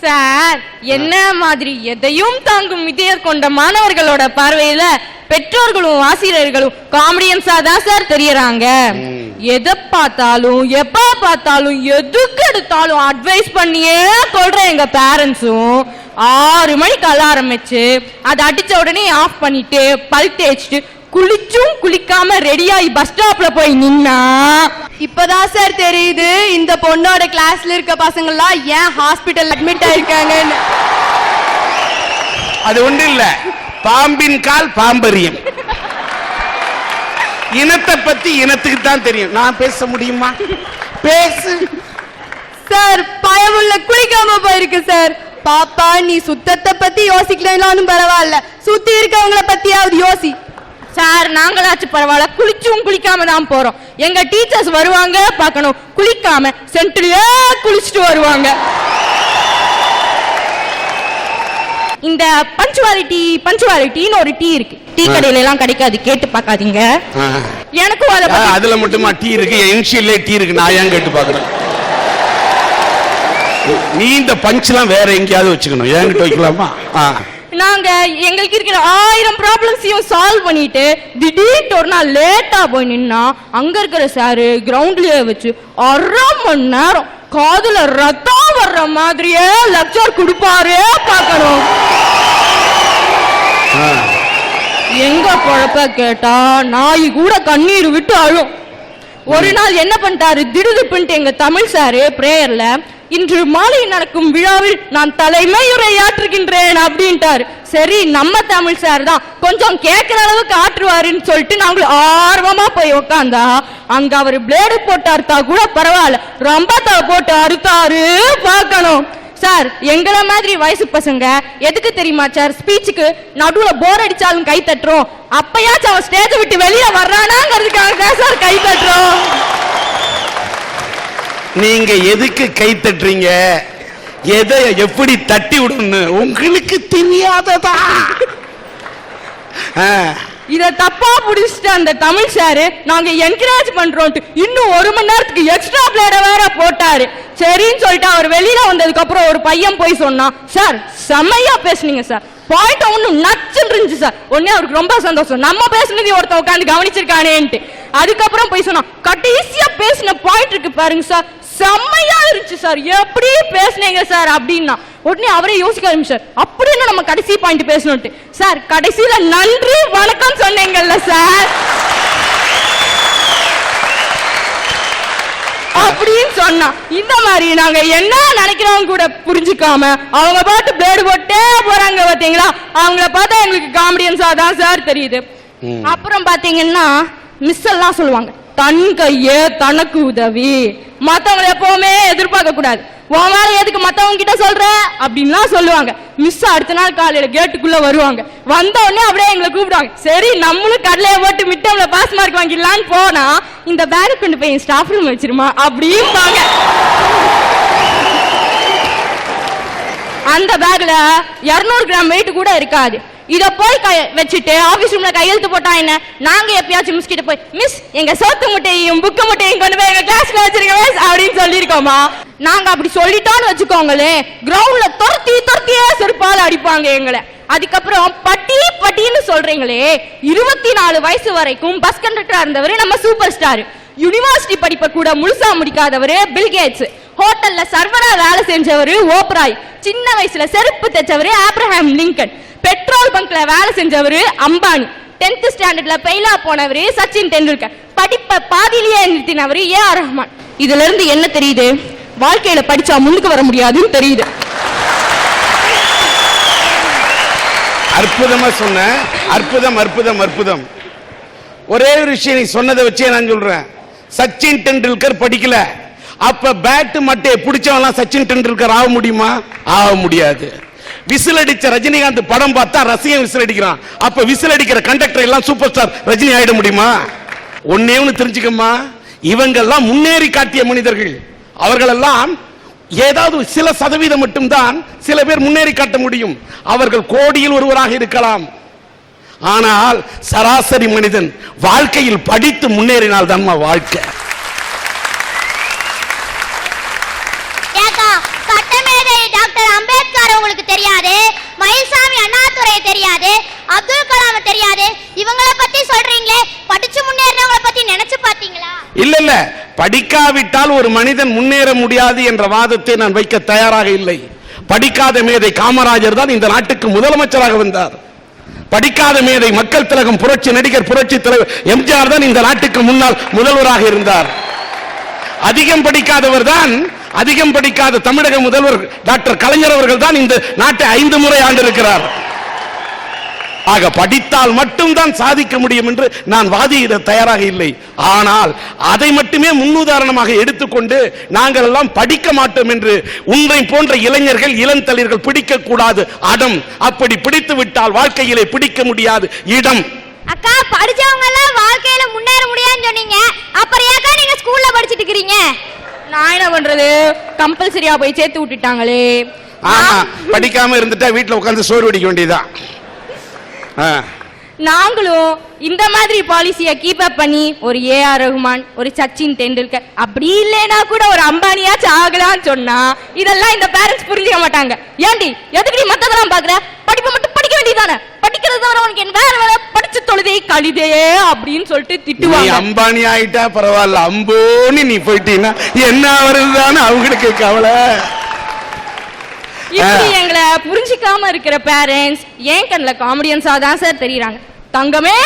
Sir, என்ன மாதிரி எதையும் தாங்கும் இதயம் கொண்ட மாணவர்களோட பார்வையில பெற்றோர்களும் ஆசிரியர்களும் காமெடியன்ஸா தான் சார் தெரியறாங்க. எதை பார்த்தாலும் எப்ப பார்த்தாலும் எதுக்கு எடுத்தாலும் அட்வைஸ் பண்ணியே சொல்ற எங்க பேரண்ட்ஸும் 6 மணிக்கு அலாரம் வச்சு அதை அடிச்ச உடனே ஆஃப் பண்ணிட்டு பல் தேய்ச்சிட்டு குளிச்சும் குளிக்காம ரெடியாகி பஸ் ஸ்டாப்ல போய் நின்னா இப்பதான் சார் தெரியுது இந்த பொண்ணோட கிளாஸ்ல இருக்க பசங்க எல்லாம் ஏன் ஹாஸ்பிட்டல் அட்மிட் ஆயிருக்காங்கன்னு. அது ஒண்ணு இல்ல, பாம்பின் கால் பாம்பரியம். இனத்தை பத்தி இனத்துக்கு தான் தெரியும். நான் பேச முடியுமா? பேசு சார். பயமுள்ள குளிக்காம போயிருக்கு சார். பாப்பா, நீ சுத்தத்தை பத்தி யோசிக்கலனாலும் பரவாயில்ல, சுத்தி இருக்கவங்கள பத்தியாவது யோசி. சார், நாங்களாச்சும் பரவாயில்ல, குளிச்சும் குளிக்காம தான் போறோம். எங்க டீச்சர்ஸ் வருவாங்க பார்க்கணும், குளிக்காம சென்ட்ரிலே குளிச்சுட்டு வருவாங்க. இந்த பஞ்சுவாலிட்டின்னு ஒரு டீ இருக்கு, டீ கடையில எல்லாம் கிடைக்காது, கேட்டு பார்க்காதீங்க. எனக்கும் அதுல மட்டுமா டீ இருக்கு? இனிஷியல்லே டீ இருக்கு, நான் ஏன் கேட்டு பார்க்கறேன்? நீ இந்த பஞ்ச்லாம் வேற எங்கேயாவது வச்சுக்கணும், என்கிட்ட வைக்கலாமா? நாங்க எங்களுக்கு இருக்கிற 1000 ப்ராப்ளம்ஸையும் சால்வ் பண்ணிட்டு திடீர்னு ஒரு நாள் லேட்டா போய் நின்னா அங்க இருக்கிற சாரு கிரவுண்ட்லயே வச்சு 1/2 மணி நேரம் காதுல ரத்தம் வர்ற மாதிரியே லெக்சர் கொடுப்பாரு. பார்க்கணும். எங்க குழப்ப கேட்டா நாய் கூட கண்ணீர் விட்டு அழும். ஒரு நாள் என்ன பண்ணிட்டாரு, திடுதிப்புன்ட்டு எங்க தமிழ் சாரு பிரேயர்ல இன்று மாலை நடக்கும் விழாவில் நான் தலைமையுரையாற்றுகின்றேன் அப்படின்ட்டாரு. சரி, நம்ம தமிழ் சார் தான் கொஞ்சம் கேட்கிற அளவுக்கு ஆற்றுவாருன்னு சொல்லிட்டு நாங்களும் ஆர்வமா போய் உக்காந்தா அங்க அவர் பிளேடு போட்டு அறுத்தா கூட பரவாயில்ல, ரம்பத்தை போட்டு அறுத்தாரு. பார்க்கணும். சார், எங்களை மாதிரி வயசு பசங்க எதுக்கு தெரியுமா சார் ஸ்பீச்சுக்கு நடுவுல போர் அடிச்சாலும் கை தட்டுறோம். அப்பயாச்சும் அவன் ஸ்டேஜ் விட்டு வெளியே வர்றானாங்கிறதுக்காக சார் கை தட்டுறோம். நீங்க எதுக்கு கை தட்டுறீங்க, எதை எப்படி தட்டி விடுன்னு உங்களுக்கு தெரியாததா? இத தப்பா புடிச்சிட்டு அந்த தமிழ் சாரு நாங்க என்கரேஜ் பண்றோம் இன்னும் 1 மணி நேரத்துக்கு எக்ஸ்ட்ரா பிளேட வேற போட்டாரு. சரின்னு சொல்லிட்டு அவர் வெளியில வந்ததுக்கு அப்புறம் ஒரு பையன் போய் சொன்னா, சார் செம்மையா பேசுனீங்க சார், பாயிண்ட் ஒன்னும் நச்சுன்னு இருந்துச்சு சார். உடனே அவருக்கு ரொம்ப சந்தோஷம், நம்ம பேசுனது ஒருத்த உட்காந்து கவனிச்சிருக்கானேன்ட்டு. அதுக்கப்புறம் போய் சொன்னா, கடைசியா பேசின பாயிண்ட் இருக்கு பாருங்க சார், செம்மையா இருந்துச்சு சார், எப்படி பேசுனீங்க சார் அப்படின்னா. உடனே அவரே யோசிக்க ஆரம்பிச்சார், அப்படின்னு நம்ம கடைசி பாயிண்ட் பேசணும்ட்டு. சார், கடைசியில நன்றி வணக்கம் சொன்னீங்கல்ல சார் அப்படின்னு சொன்னா. இந்த மாதிரி நாங்க என்ன நினைக்கிறோம் கூட புரிஞ்சுக்காம அவங்க பாட்டு பிளேடு போட்டே போறாங்க. பாத்தீங்களா, அவங்கள பார்த்தா எங்களுக்கு காமெடியன்ஸா தான் சார் தெரியுது. அப்புறம் பாத்தீங்கன்னா மிஸ் எல்லாம் சொல்லுவாங்க, தன் கையே தனக்கு உதவி, மத்தவங்களை எப்பவுமே எதிர்பார்க்க கூடாது, உன் மேல எதுக்கு மத்தவங்க கிட்ட சொல்ற அப்படின்லாம் சொல்லுவாங்க. மிஸ் அடுத்த நாள் காலையில கேட்டுக்குள்ள வருவாங்க, வந்த உடனே அப்படியே எங்களை கூப்பிடுவாங்க. சரி, நம்மளும் கடலையை போட்டு மிட்டம்ல பாஸ் மார்க் வாங்கிடலான்னு போனா, இந்த பேக் கொண்டு போய் ஸ்டாஃப் ரூம் வச்சிருமா அப்படிம்பாங்க. அந்த பேக்ல 200 கிராம் வெயிட் கூட இருக்காது. இத போய் வச்சுட்டு ஆபீஸ் ரூம்ல கையெழுத்து போட்டா என்ன, நாங்க எப்பயாச்சும் மிஸ் கிட்ட போய், மிஸ் எங்க சோத்து முட்டையும் புக்கு முட்டையும் கொண்டு போய் எங்க கிளாஸ்ல வச்சிருக்க மிஸ் அப்படின்னு சொல்லிருக்கோமா? நாங்க அப்படி சொல்லிட்டோம்னு வச்சுக்கோங்களே, கிரவுண்ட்ல துரத்தியே செருப்பால அடிப்பாங்க எங்களை. அதுக்கப்புறம் பட்டின்னு சொல்றீங்களே, 24 வயசு வரைக்கும் பஸ் கண்டக்டரா இருந்தவர் நம்ம சூப்பர் ஸ்டார், யூனிவர்சிட்டி படிப்பை கூட முழுசா முடிக்காதவரு பில்கேட்ஸ், ஹோட்டல்ல சர்வரா வேலை செஞ்சவரு ஓப்ராய், சின்ன வயசுல செருப்பு தைச்சவரு ஆப்ரஹாம் லிங்கன், பெட்ரோல் பங்க்ல வேலை செஞ்சவரு அம்பானி, 10th ஸ்டாண்டர்ட்ல பெயிலா போனவரு சச்சின் டெண்டுல்கர், படிப்பை பாதியிலேயே நிறுத்தினவரு AR ரஹ்மான். இதுல இருந்து என்ன தெரியுது, வாழ்க்கையில படிச்சா முன்னுக்கு வர முடியாதுன்னு தெரியுது. அற்புதமா சொன்ன, அற்புதம் அற்புதம் அற்புதம். ஒரே ஒரு விஷயம் நீ சொன்னதை வச்சே நான் சொல்றேன், சச்சின் டெண்டுல்கர் படிக்கல, அப்ப பேட் மட்டையை பிடிச்சவன் சச்சின் டெண்டுல்கர் ஆக முடியுமா? ஆக முடியாது. விசில் அடிச்ச ரஜினிகாந்த் படம் பார்த்தா ரசிகன் விசில் அடிக்கிறான், அப்ப விசில் அடிக்கிற கண்டக்டர் எல்லாம் சூப்பர் ஸ்டார் ரஜினி ஆயிட முடியுமா? ஒன்னே ஒன்னு தெரிஞ்சுக்கம்மா, இவங்கெல்லாம் முன்னேறி காட்டிய மனிதர்கள். அவர்களெல்லாம் ஏதாவது சில சதவீதம் மட்டும்தான் சில பேர் முன்னேறி காட்ட முடியும். அவர்கள் கோடியில் ஒருவராக இருக்கலாம். ஆனால் சராசரி மனிதன் வாழ்க்கையில் படித்து முன்னேறினால் தான் வாழ்க்கை. சட்டமேதை டாக்டர் அம்பேத்கர் படிக்காவிட்டால் ஒரு மனிதன் முன்னேற முடியாது என்ற வாதத்தை நான் வைக்க தயாராக இல்லை. படிக்காத மேதை காமராஜர் தான் இந்த நாட்டுக்கு முதலமைச்சராக வந்தார். படிக்காத மேதை மக்கள் திலகம் புரட்சி நடிகர் புரட்சி தலைவர் எம்ஜிஆர் தான் இந்த நாட்டுக்கு முன்னாள் முதல்வராக இருந்தார். அதிகம் படிக்காத தமிழக முதல்வர் டாக்டர் கலைஞர் அவர்கள் தான் இந்த நாட்டை 5 முறை ஆண்டிருக்கிறார். ஆக படித்தால் மட்டும்தான் சாதிக்க முடியும் என்று நான் வாதிட தயாராக இல்லை. ஆனால் அதை மட்டுமே முன்னுதாரணமாக எடுத்துக்கொண்டு நாங்கள் எல்லாம் படிக்க மாட்டோம் என்று உன்னை போன்ற இளைஞர்கள் இளந்தளிர்கள் பிடிக்க கூடாது அடம். அப்படி பிடித்து விட்டால் வாழ்க்கையிலே பிடிக்க முடியாது இடம். அக்கா, படிச்சவங்க எல்லாம் வாழ்க்கையில முன்னேற முடியாதுன்னு சொன்னீங்க, அப்புறம் ஏக்கா நீங்க ஸ்கூல்ல படிச்சிட்டு இருக்கீங்க? நான் என்ன பண்றது, கம்பல்சரியா போய் சேர்த்து விட்டுட்டாங்களே. ஆமா, படிக்காம இருந்துட்டா வீட்டுல உட்கார்ந்து சோறு வடிக்க வேண்டியதுதான். நாங்களும் இந்த மாதிரி பாலிசியை கீப் அப் பண்ணி ஒரு ஏஆர் ரஹ்மான், ஒரு சச்சின் டெண்டுல்கர், அப்படி இல்லைன்னா கூட ஒரு அம்பானியாச்சு ஆகலான்னு சொன்னா இதெல்லாம் இந்த பேரண்ட்ஸ் புரிஞ்சுக்க மாட்டாங்க. ஏண்டி எதுக்கு நீ மத்ததெல்லாம் பாக்குற, படிப்பை மட்டும் படிக்க வேண்டியதானே, படிக்கிறது தவிர உனக்கு என்ன வேற வேற, படிச்சு தொழுதே கழிதே அப்படின்னு சொல்லிட்டு திட்டுவாங்க. அம்பானி ஆயிட்டா பரவாயில்ல, அம்போன்னு நீ போயிட்டீங்கன்னா என்ன வருதுதானே அவங்களுக்கு கவலை. இப்படி எங்களை புரிஞ்சிக்காம இருக்கிற பேரண்ட்ஸ் ஏன் கண்ணுல காமெடியன்ஸா தான் சார் தெரியுறாங்க. தங்கமே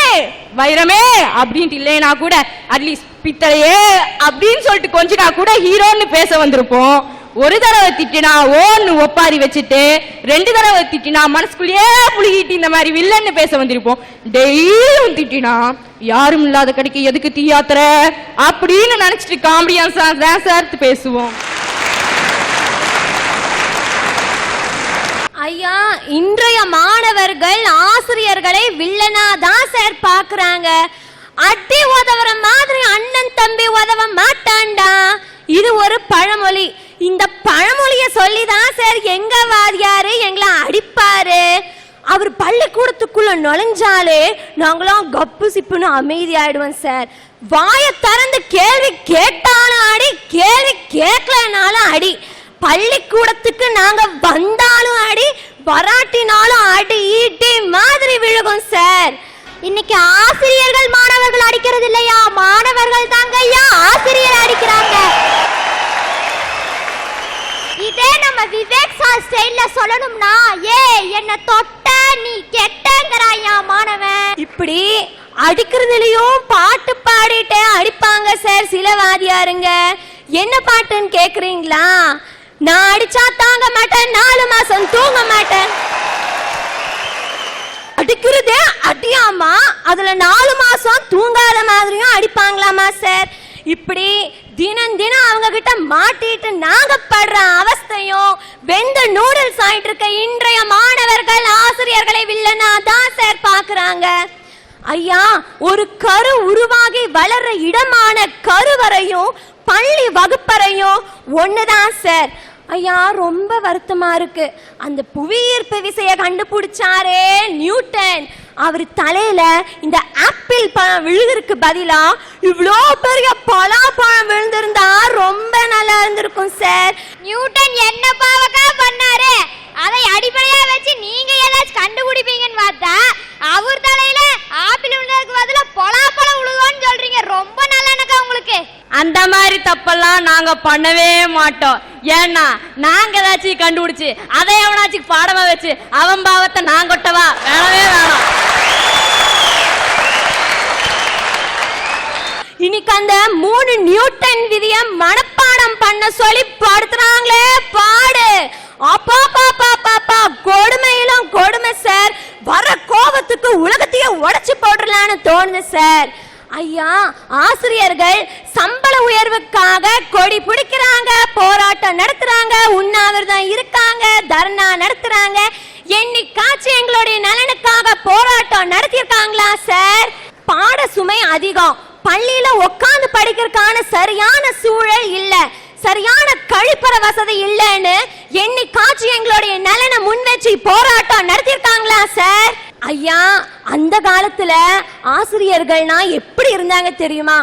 வைரமே அப்படின்ட்டு இல்லைனா கூட அட்லீஸ்ட் பித்தளையே அப்படின்னு சொல்லிட்டு கொஞ்ச நாள் கூட ஹீரோன்னு பேச வந்திருப்போம். ஒரு தடவை திட்டினா ஓன்னு ஒப்பாரி வச்சுட்டு 2 தடவை திட்டினா மனசுக்குள்ளேயே புளிகிட்டு இந்த மாதிரி வில்லன்னு பேச வந்திருப்போம். டெய்லியும் திட்டினா யாரும் இல்லாத கடைக்கு எதுக்கு தீயாத்திர அப்படின்னு நினைச்சிட்டு காமெடியன்ஸா தான் சார் பேசுவோம். ஐயா, இன்றைய மாணவர்கள் ஆசிரியர்களை வில்லனா தான் சார் பாக்குறாங்க. அடி உதவுற மாதிரி அண்ணன் தம்பி உதவ மாட்டான்டா, இது ஒரு பழமொழி. இந்த பழமொழிய சொல்லிதான் சார் எங்க வாதியாரு எங்களை அடிப்பாரு. அவர் பள்ளிக்கூடத்துக்குள்ள நுழைஞ்சாலே நாங்களாம் கப்பு சிப்புன்னு அமைதி ஆயிடுவோம் சார். வாய திறந்து கேள்வி கேட்டாலும் அடி, கேள்வி கேட்கலனாலும் அடி. பள்ளிக்கூடத்துக்கு நாங்க வந்தாலும் அடி, வராட்டினாலும் அடி ஈட்டி மாதிரி விழுகும் சார். இன்னைக்கு ஆசிரியர்கள் மாணவர்கள் அடிக்கிறது இல்லையா, மாணவர்கள் தாங்க ஐயா ஆசிரியர் அடிக்கிறாங்க. இதே நம்ம விவேக் சார் ஸ்டைல்ல சொல்லணும்னா, ஏ என்ன தொட்ட நீ கெட்டங்கறாயா மாணவன். இப்படி அடிக்கிறதுலயும் பாட்டு பாடிட்டே அடிப்பாங்க சார் சில வாதியாருங்க. என்ன பாட்டுன்னு கேக்குறீங்களா? நான் அடிச்சா தாங்க மாட்டேன், 4 மாசம் தூங்க மாட்டேன். அடிக்கிறதே அடியாமா, அதுல 4 மாசம் தூங்காத மாதிரியும் அடிப்பாங்களாமா சார். இப்படி தினம் தினம் அவங்க கிட்ட மாட்டிட்டு நாங்க படுற அவஸ்தையும் வெந்த நூடுல்ஸ் ஆயிட்டு இருக்க இன்றைய மாணவர்கள் ஆசிரியர்களை வில்லனா தான் சார் பாக்குறாங்க. ஐயா, ஒரு கரு உருவாகி வளர்ற இடமான கருவறையும் பள்ளி வகுப்பறையும் ஒண்ணுதான் சார். ஐயா, ரொம்ப வருத்தமா இருக்கு. அந்த புவியீர்ப்பு விசையை கண்டுபிடிச்சாரே நியூட்டன், அவர் தலையில இந்த ஆப்பிள் பழம் விழுகிறதுக்கு பதிலா இவ்வளோ பெரிய பலாப்பழம் விழுந்திருந்தா ரொம்ப நல்லா இருந்திருக்கும் சார். நியூட்டன் என்ன பாவக்கா பண்ணாரு, அதை அடிப்படையா வச்சு நீங்க ஏதாச்சும் கண்டுபிடிப்பீங்கன்னு பார்த்தா அவர் தலையில ஆப்பிள் விழுந்ததுக்கு பதிலா பலாப்பழம் விழுகும்னு சொல்றீங்க. ரொம்ப நல்லா இருக்கா உங்களுக்கு? அந்த மாதிரி தப்பெல்லாம் நாங்க பண்ணவே மாட்டோம். ஏன்னா நாங்க ஏதாச்சும் கண்டுபிடிச்சு அதை எவனாச்சும் பாடமா வச்சு அவன் பாவத்தை நான் கொட்டவா? வேணவே வேணாம். இன்னைக்கு அந்த 3 நியூட்டன் விதிய மனப்பாடம் பண்ண சொல்லி படுத்துறாங்களே பாடு. அப்பா பாப்பா பாப்பா, கொடுமையிலும் கொடுமை சார். வர கோபத்துக்கு உலகத்தையே உடைச்சு போடலான்னு தோணுது சார். ஐயா, ஆசிரியர்கள் சம்பள உயர்வுக்காக கொடி பிடிக்கிறாங்க, போராட்டம் நடத்துறாங்க, உண்ணாவிரதம் இருக்காங்க, தர்ணா நடத்துறாங்க. என்னைக்காச்சும் எங்களுடைய நலனுக்காக போராட்டம் நடத்திருக்காங்களா சார்? பாட சுமை அதிகம், பள்ளியில உட்கார்ந்து படிக்கிறதுக்கான சரியான சூழல் இல்ல, சரியான கழிப்பற வசதி இல்லைன்னு என்னைக்காச்சும் எங்களுடைய நலனை முன்வச்சு போராட்டம் நடத்திருக்காங்களா சார்? ஐயா, அந்த காலத்துல ஆசிரியர்கள்னா எப்படி இருந்தாங்க தெரியுமா?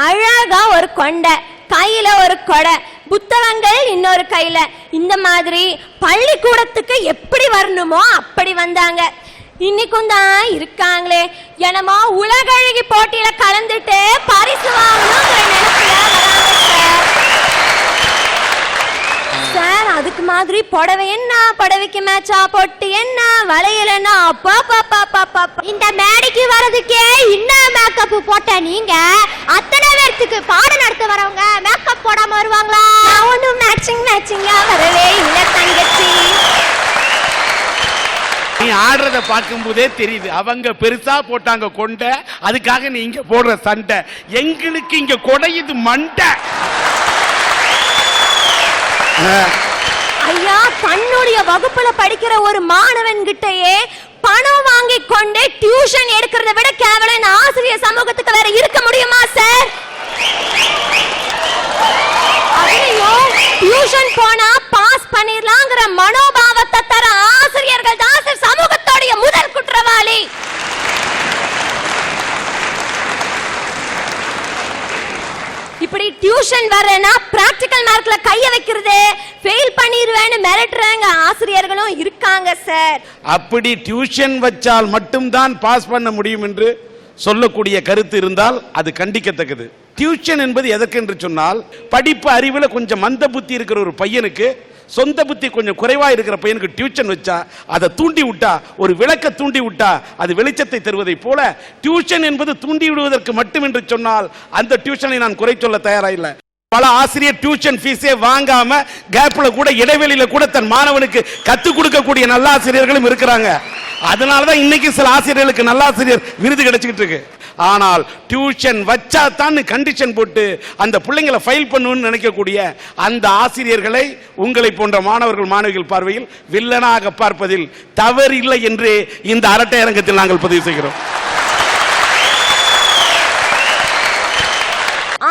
அழகா ஒரு கொண்டை, கையில ஒரு கொடை, புத்தகங்கள் இன்னொரு கையில, இந்த மாதிரி பள்ளிக்கூடத்துக்கு எப்படி வரணுமோ அப்படி வந்தாங்க. இன்னைக்கும் தான் இருக்காங்களே, என்னமோ உலகழகி போட்டியில கலந்துட்டு பரிசு வாங்கணுங்கிற நினைப்புல வராங்க. சார் அதுக்கு மாதிரி புடவை என்ன, புடவைக்கு மேட்சா பொட்டு என்ன, வளையல் என்ன, அப்பா பாப்பா பாப்பா. இந்த மேடைக்கு வரதுக்கே இன்னும் மேக்கப் போட்ட நீங்க அத்தனை பேர்த்துக்கு பாடம் நடத்த வரவங்க மேக்கப் போடாம வருவாங்களா? ஒன்னும் மேட்சிங்கா வரவே இல்ல தங்கச்சி. நீ ஆடுறத பார்க்கும் போதே தெரியுது, அவங்க பெருசா போட்டாங்க கொண்ட, அதுக்காக நீ இங்க போடுற சண்டை. எங்களுக்கு இங்க கொடையுது மண்டை. ஐயா, தன்னுடைய வகுப்புல படிக்கிற ஒரு மாணவன் கிட்டயே பணம் வாங்கி கொண்டு டியூஷன் எடுக்கிறத விட கேவலம் இந்த ஆசிரியர் சமூகத்துக்கு வேற இருக்க முடியுமா சார்? அதுலயும் டியூஷன் போனா பாஸ் பண்ணிரலாம்ங்கற மனோபாவத்தை தர ஆசிரியர்கள் தான் சார் சமூகத்தோட முதல் குற்றவாளி. இப்படி டியூஷன் வரேனா பிராக்டிகல் மார்க்ல கைய வைக்கிறது, ஃபெயில் பண்ணிடுவேன்னு மிரட்டுறாங்க ஆசிரியர்களும் இருக்காங்க சார். அப்படி டியூஷன் வச்சால் மட்டும்தான் பாஸ் பண்ண முடியும் என்று சொல்லக்கூடிய கருத்து இருந்தால் அது கண்டிக்கத்தக்கது. டியூஷன் என்பது எதற்கு என்று சொன்னால், படிப்பு அறிவில் கொஞ்சம் மந்த புத்தி இருக்கிற ஒரு பையனுக்கு, சொந்த புத்தி கொஞ்சம் குறைவா இருக்கிற பையனுக்கு டியூஷன் வச்சா, அதை தூண்டி விட்டா, ஒரு விளக்க தூண்டி விட்டா அது வெளிச்சத்தை தருவதை போல டியூஷன் என்பது தூண்டி விடுவதற்கு மட்டும் என்று சொன்னால் அந்த டியூஷனை நான் குறை சொல்ல தயாரா இல்லை. பல ஆசிரியர் டியூஷன் ஃபீஸே வாங்காம கேப்ல கூட இடைவெளியில கூட தன் மாணவனுக்கு கத்துக் கொடுக்கக்கூடிய நல்ல ஆசிரியர்களும் இருக்கிறாங்க. அதனாலதான் இன்னைக்கு சில ஆசிரியர்களுக்கு நல்ல ஆசிரியர் விருது கிடைச்சிட்டு இருக்கு. ஆனால் டியூஷன் வச்சா தான் கண்டிஷன் போட்டு அந்த பிள்ளைங்களை ஃபைல் பண்ணணும்னு நினைக்கக்கூடிய அந்த ஆசிரியர்களை உங்களை போன்ற மாணவர்கள் மாணவிகள் பார்வையில் வில்லனாக பார்ப்பதில் தவறு இல்லை என்று இந்த அரட்டை அரங்கத்தில் நாங்கள் பதிவு செய்கிறோம்.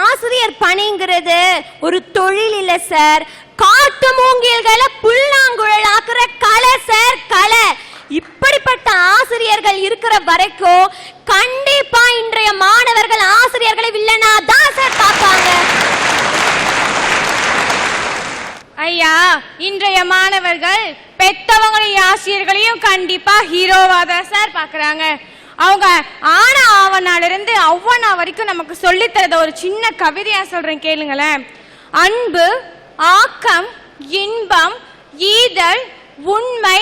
ஆசிரியர் பணிங்கிறது ஒரு தொழில் இல்ல சார், காட்டு மூங்கில்களை புல்லாங்குழல் ஆக்குற கலை சார், கலை. இப்படிப்பட்ட ஆசிரியர்கள் இருக்கிற வரைக்கும் கண்டிப்பா இன்றைய மாணவர்கள் ஆசிரியர்களை வில்லனா தான் சார் பார்ப்பாங்க. ஐயா, இன்றைய மாணவர்கள் பெத்தவங்களையும் ஆசிரியர்களையும் கண்டிப்பா ஹீரோவா தான் சார் பாக்குறாங்க. அவங்க ஆனா ஆவனால இருந்து அவ்வளோ வரைக்கும் நமக்கு சொல்லி தரத ஒரு சின்ன கவிதையா சொல்றேன், கேளுங்களேன். அன்பு, ஆக்கம், இன்பம், ஈதல், உண்மை,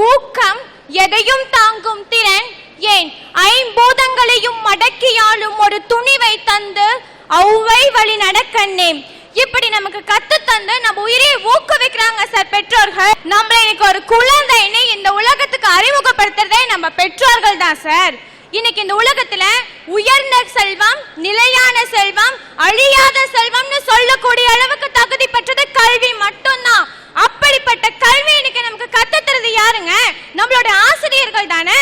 ஊக்கம், எதையும் தாங்கும் திறன், ஏன் ஐம்பூதங்களையும் மடக்கியாலும் ஒரு துணிவை தந்து அவ்வை வழி நடக்கண்ணே. இப்படி நமக்கு கத்து தந்து நம்ம உயிரை ஊக்குவிக்கிறாங்க சார் பெற்றோர்கள். நம்ம இன்னைக்கு ஒரு குழந்தைன்னு இந்த உலகத்துக்கு அறிமுகப்படுத்துறதே நம்ம பெற்றோர்கள் தான் சார். இன்னைக்கு இந்த உலகத்துல உயர்ந்த செல்வம், நிலையான செல்வம், அழியாத செல்வம்னு சொல்லக்கூடிய அளவுக்கு தகுதி பெற்றது கல்வி மட்டும்தான். அப்படிப்பட்ட கல்வி இன்னைக்கு நமக்கு கத்து தருது யாருங்க? நம்மளோட ஆசிரியர்கள் தானே.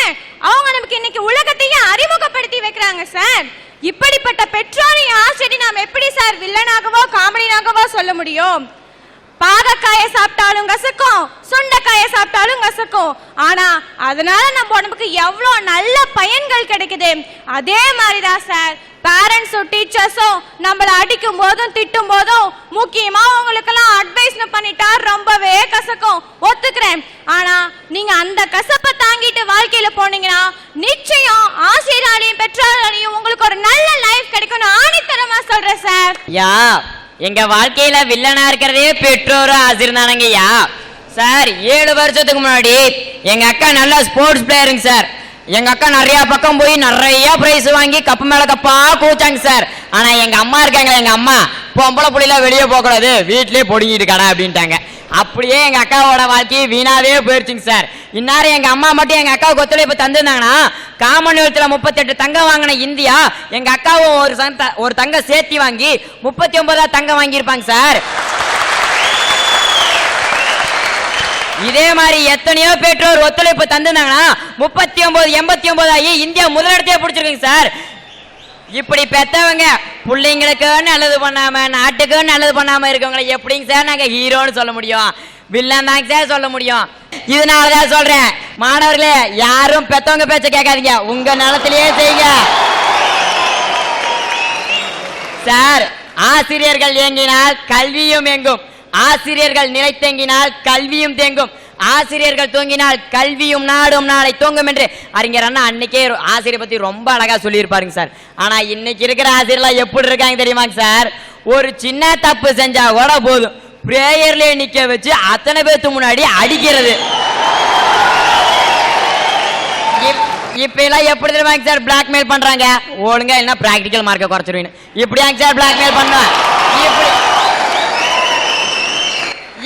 அவங்க நமக்கு இன்னைக்கு உலகத்தையே அறிமுகப்படுத்தி வைக்கிறாங்க சார். இப்படிப்பட்ட பெற்றோரையும் ஆசிரியர் நாம் எப்படி சார் வில்லனாகவோ காமெடியாகவோ சொல்ல முடியும்? பாகக்காய சாப்பிட்டாலும் கசக்கும், சுண்டைக்காய சாப்பிட்டாலும் கசக்கும். ஆனா அதனால நம்ம உடம்புக்கு எவ்வளவு நல்ல பயன்கள் கிடைக்குது. அதே மாதிரிதான் சார் பேரண்ட்ஸும் டீச்சர்ஸும் நம்மளை அடிக்கும் போதும் திட்டும் போதும் முக்கியமா உங்களுக்கெல்லாம் அட்வைஸ் பண்ணிட்டா ரொம்பவே கசக்கும், ஒத்துக்கிறேன். ஆனா நீங்க அந்த கசப்பை தாங்கிட்டு வாழ்க்கையில போனீங்கன்னா நிச்சயம் ஆசிரியராலையும் பெற்றோராலையும் உங்களுக்கு ஒரு நல்ல லைஃப் கிடைக்கும் ஆணித்தரமா சொல்றேன் சார். யா, எங்க வாழ்க்கையில வில்லனா இருக்கிறதே பெற்றோரும் ஆசிரியர் தானங்கய்யா. சார் 7 வருஷத்துக்கு முன்னாடி எங்க அக்கா நல்ல ஸ்போர்ட்ஸ் பிளேயருங்க சார். எங்க அக்கா நிறைய பக்கம் போய் நிறைய பிரைஸ் வாங்கி கப்பு மேல கப்பா கூச்சாங்க சார். ஆனா எங்க அம்மா இருக்காங்க, எங்க அம்மா பொம்பளை புள்ளில வெளியே போக கூடாது, வீட்லயே பொடிங்கிட்டு கடை அப்படின்ட்டாங்க. அப்படியே எங்க அக்காவோட வாழ்க்கை வீணாவே போயிருச்சுங்க சார். இன்னாரு எங்க அம்மா மட்டும் எங்க அக்காவுக்கு ஒத்துழைப்பு தந்திருந்தாங்கன்னா காமன்வெல்த்ல 38 தங்கம் வாங்கின இந்தியா எங்க அக்காவும் ஒரு தங்கம் சேர்த்தி வாங்கி 39 தங்கம் வாங்கியிருப்பாங்க சார். இதே மாதிரி எத்தனையோ பெற்றோர் ஒத்துழைப்பு தந்திருந்தாங்கன்னா 39 89 ஆகி இந்தியா முதலிடத்தையே பிடிச்சிருக்குங்க சார். இப்படி பெத்தவங்க பிள்ளைங்களுக்கு நல்லது பண்ணாம நாட்டுக்கு நல்லது பண்ணாம இருக்கவங்களை எப்படிங்க சார் நாங்க ஹீரோன்னு சொல்ல முடியும்? வில்லன் தாங்க சார் சொல்ல முடியும். இதனாலதான் சொல்றேன், மாணவர்களே யாரும் பெத்தவங்க பேச்ச கேட்காதீங்க, உங்க நிலத்திலேயே செய்யுங்க சார். ஆசிரியர்கள் இயங்கினால் கல்வியும் எங்கும், ஆசிரியர்கள் நிலை தேங்கினால் கல்வியும் தேங்கும், ஆசிரியர்கள் தூங்கினால் கல்வியும் நாடும் நாளை தூங்கும் என்று அறிஞர் அண்ணா அன்னைக்கே ஆசிரியர் பத்தி ரொம்ப அழகா சொல்லியிருப்பாருங்க சார். ஆனா இன்னைக்கு இருக்கிற ஆசிரியர்லாம் எப்படி இருக்காங்க தெரியுமாங்க சார்? ஒரு சின்ன தப்பு செஞ்சா கூட போதும், பிரேயர்ல நிக்க வச்சு அத்தனை பேர்த்து முன்னாடி அடிக்கிறது. இப்ப எல்லாம் எப்படி தெரியுமாங்க சார் பிளாக்மெயில் பண்றாங்க? ஒழுங்கா என்ன பிராக்டிக்கல் மார்க்கை குறைச்சிருவீங்க. இப்படியாங்க சார் பிளாக்மெயில் பண்ணுவேன்.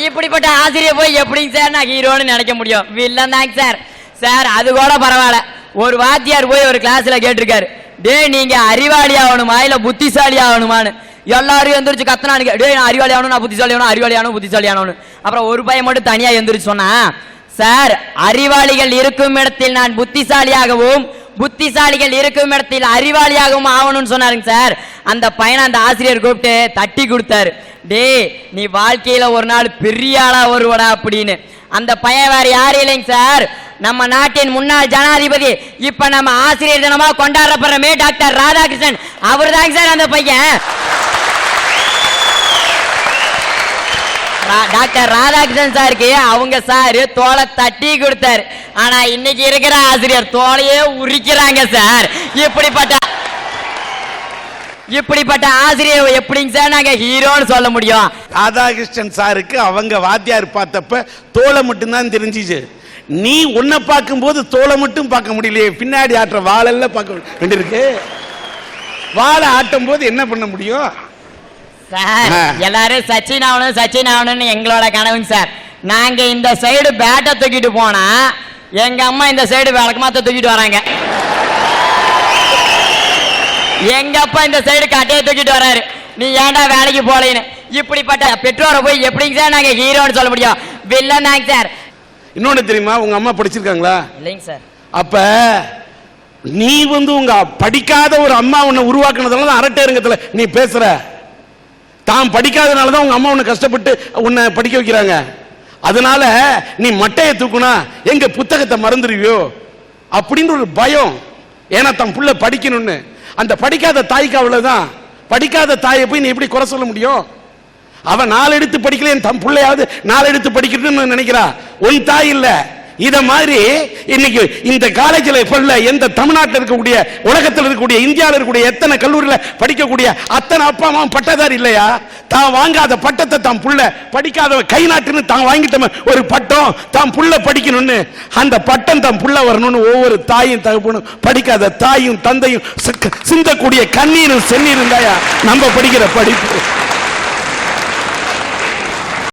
இப்படிப்பட்ட ஆசிரியர் போய் எப்படிங்க சார் நான் ஹீரோன்னு நினைக்க முடியும்? வில்லன் தாங்க சார். சார் அது கூட பரவாயில்ல. ஒரு வாத்தியார் போய் ஒரு கிளாஸ்ல கேட்டிருக்காரு, டே நீங்க அறிவாளி ஆகணுமா இல்ல புத்திசாலி ஆகணுமான்னு. எல்லாரும் எந்திரிச்சு கத்தனானுங்க, டே நான் அறிவாளி ஆகணும், நான் புத்திசாலி ஆகணும், அறிவாளி ஆகணும், புத்திசாலி ஆகணும். அப்புறம் ஒரு பையன் மட்டும் தனியா எந்திரிச்சு சொன்னா, சார் அறிவாளிகள் இருக்கும் இடத்தில் நான் புத்திசாலியாகவும் புத்திசாலிகள் இருக்கும் இடத்தில் அறிவாளியாகவும் ஆகணும்னு சொன்னாருங்க சார். அந்த பையனை அந்த ஆசிரியர் கூப்பிட்டு தட்டி கொடுத்தாரு, டே நீ வாழ்க்கையில ஒரு நாள் பெரிய ஆளா வருவடா அப்படின்னு. அந்த பையன் வேற யாரும் இல்லைங்க சார், நம்ம நாட்டின் முன்னாள் ஜனாதிபதி, இப்ப நம்ம ஆசிரியர் தினமா கொண்டாடப்படுறமே டாக்டர் ராதாகிருஷ்ணன், அவர் தாங்க சார் அந்த பையன். டாக்டர் ராதாகிருஷ்ணன் சாருக்கு அவங்க சாரு தோலை தட்டி கொடுத்தாரு. ஆனா இன்னைக்கு இருக்கிற ஆசிரியர் தோலையே உரிக்கிறாங்க சார். இப்படிப்பட்ட ஆசிரியர் எப்படிங்க சார் நாங்க ஹீரோன்னு சொல்ல முடியும்? ராதாகிருஷ்ணன் சாருக்கு அவங்க வாத்தியார் பார்த்தப்ப தோலை மட்டும்தான் தெரிஞ்சிச்சு. நீ உன்னை பார்க்கும் போது தோலை மட்டும் பார்க்க முடியலையே, பின்னாடி ஆட்டுற வாழெல்லாம் பார்க்க வேண்டியிருக்கு. வாழை ஆட்டும் போது என்ன பண்ண முடியும் சார்? எல்லாரும் சச்சின் ஆகணும்னு எங்களோட கனவுங்க சார். நாங்க இந்த சைடு பேட்டை தூக்கிட்டு போனா எங்க அம்மா இந்த சைடு விளக்கமாத்த தூக்கிட்டு வராங்க, எங்க அப்பா இந்த சைடு கட்டையை தூக்கிட்டு வராரு, நீ ஏன்டா வேலைக்கு போலேன்னு. இப்படிப்பட்ட பெற்றோரை போய் எப்படிங்க சார் நாங்க ஹீரோன்னு சொல்ல முடியும்? வில்லன் தாங்க சார். இன்னொன்னு தெரியுமா, உங்க அம்மா படிச்சிருக்காங்களா? இல்லைங்க சார். அப்ப நீ உங்க படிக்காத ஒரு அம்மா உன்னை உருவாக்குனதுனால அரட்டை அரங்கத்துல நீ பேசுற. தான் படிக்காதனாலதான் உங்க அம்மா உன்னை கஷ்டப்பட்டு உன்னை படிக்க வைக்கிறாங்க. அதனால நீ மட்டையை தூக்குனா எங்க புத்தகத்தை மறந்துடுவியோ அப்படின்னு ஒரு பயம். ஏன்னா தன் புள்ள படிக்கணும்னு. அந்த படிக்காத தாய்க்கு அவ்வளவுதான். படிக்காத தாயை போய் நீ எப்படி குறை சொல்ல முடியும்? அவன் 4 எடுத்து படிக்கல, தன் பிள்ளையாவது 4 எடுத்து படிக்கணும்னு நினைக்கிறா. உன் தாய் இல்ல. இத மாதிரி இன்னைக்கு இந்த காலேஜில் இப்ப எந்த தமிழ்நாட்டில் இருக்கக்கூடிய, உலகத்தில் இருக்கக்கூடிய, இந்தியாவில் இருக்கக்கூடிய எத்தனை கல்லூரியில படிக்கக்கூடிய அத்தனை அப்பா அம்மா பட்டதாரி இல்லையா? தான் வாங்காத பட்டத்தை தான் புள்ள படிக்காத கை நாட்டுன்னு தான் வாங்கிட்ட ஒரு பட்டம் தான் புள்ள படிக்கணும்னு, அந்த பட்டம் தான் புள்ள வரணும்னு ஒவ்வொரு தாயும் தகப்பனும் படிக்காத தாயும் தந்தையும் சிந்தக்கூடிய கண்ணீரும் செந்நீரும் தாயா நம்ம படிக்கிற படிப்பு.